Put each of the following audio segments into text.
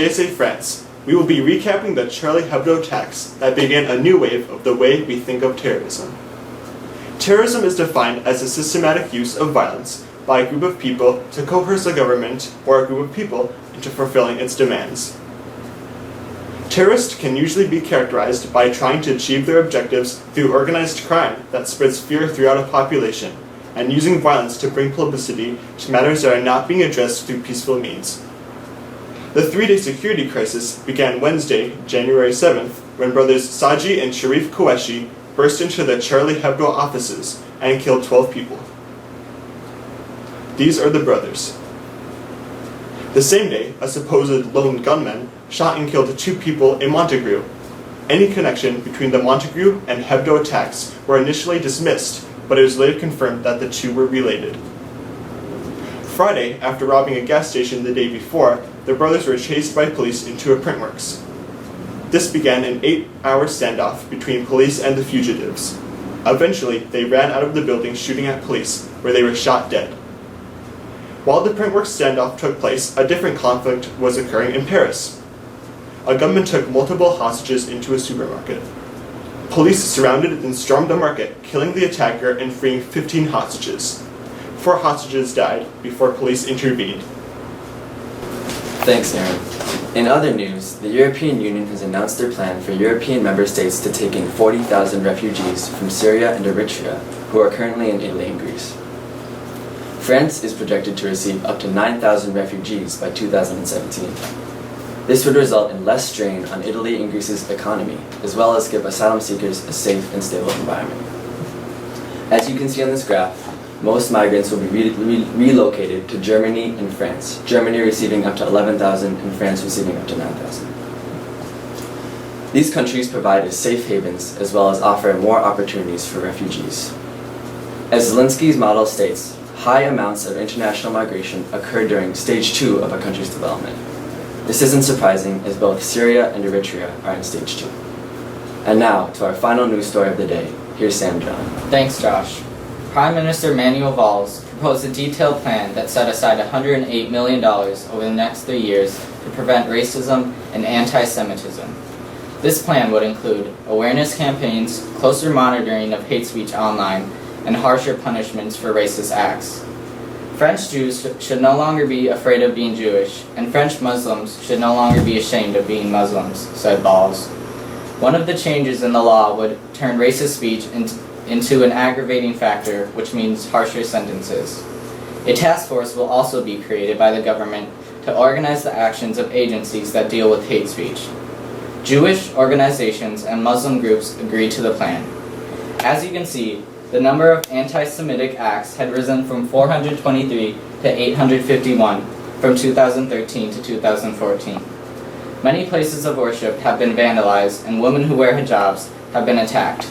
JSA France, we will be recapping the Charlie Hebdo attacks that began a new wave of the way we think of terrorism. Terrorism is defined as a systematic use of violence by a group of people to coerce a government or a group of people into fulfilling its demands. Terrorists can usually be characterized by trying to achieve their objectives through organized crime that spreads fear throughout a population, and using violence to bring publicity to matters that are not being addressed through peaceful means. The 3-day security crisis began Wednesday, January 7th, when brothers Saji and Sharif Qureshi burst into the Charlie Hebdo offices and killed 12 people. These are the brothers. The same day, a supposed lone gunman shot and killed 2 people in Montague. Any connection between the Montague and Hebdo attacks were initially dismissed, but it was later confirmed that the 2 were related. Friday, after robbing a gas station the day before, the brothers were chased by police into a printworks. This began an 8-hour standoff between police and the fugitives. Eventually, they ran out of the building shooting at police, where they were shot dead. While the printworks standoff took place, a different conflict was occurring in Paris. A gunman took multiple hostages into a supermarket. Police surrounded and stormed the market, killing the attacker and freeing 15 hostages. 4 hostages died before police intervened. Thanks, Aaron. In other news, the European Union has announced their plan for European member states to take in 40,000 refugees from Syria and Eritrea, who are currently in Italy and Greece. France is projected to receive up to 9,000 refugees by 2017. This would result in less strain on Italy and Greece's economy, as well as give asylum seekers a safe and stable environment. As you can see on this graph, most migrants will be relocated to Germany and France, Germany receiving up to 11,000 and France receiving up to 9,000. These countries provide as safe havens as well as offer more opportunities for refugees. As Zelensky's model states, high amounts of international migration occur during stage 2 of a country's development. This isn't surprising, as both Syria and Eritrea are in stage 2. And now, to our final news story of the day. Here's Sam John. Thanks, Josh. Prime Minister Manuel Valls proposed a detailed plan that set aside $108 million over the next 3 years to prevent racism and anti-Semitism. This plan would include awareness campaigns, closer monitoring of hate speech online, and harsher punishments for racist acts. French Jews should no longer be afraid of being Jewish, and French Muslims should no longer be ashamed of being Muslims, said Valls. One of the changes in the law would turn racist speech into an aggravating factor, which means harsher sentences. A task force will also be created by the government to organize the actions of agencies that deal with hate speech. Jewish organizations and Muslim groups agreed to the plan. As you can see, the number of anti-Semitic acts had risen from 423 to 851 from 2013 to 2014. Many places of worship have been vandalized and women who wear hijabs have been attacked.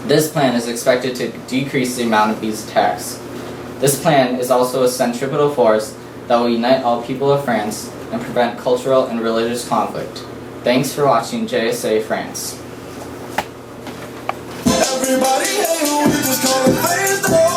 This plan is expected to decrease the amount of these attacks. This plan is also a centripetal force that will unite all people of France and prevent cultural and religious conflict. Thanks for watching JSA France. Everybody, hey, we just gonna face the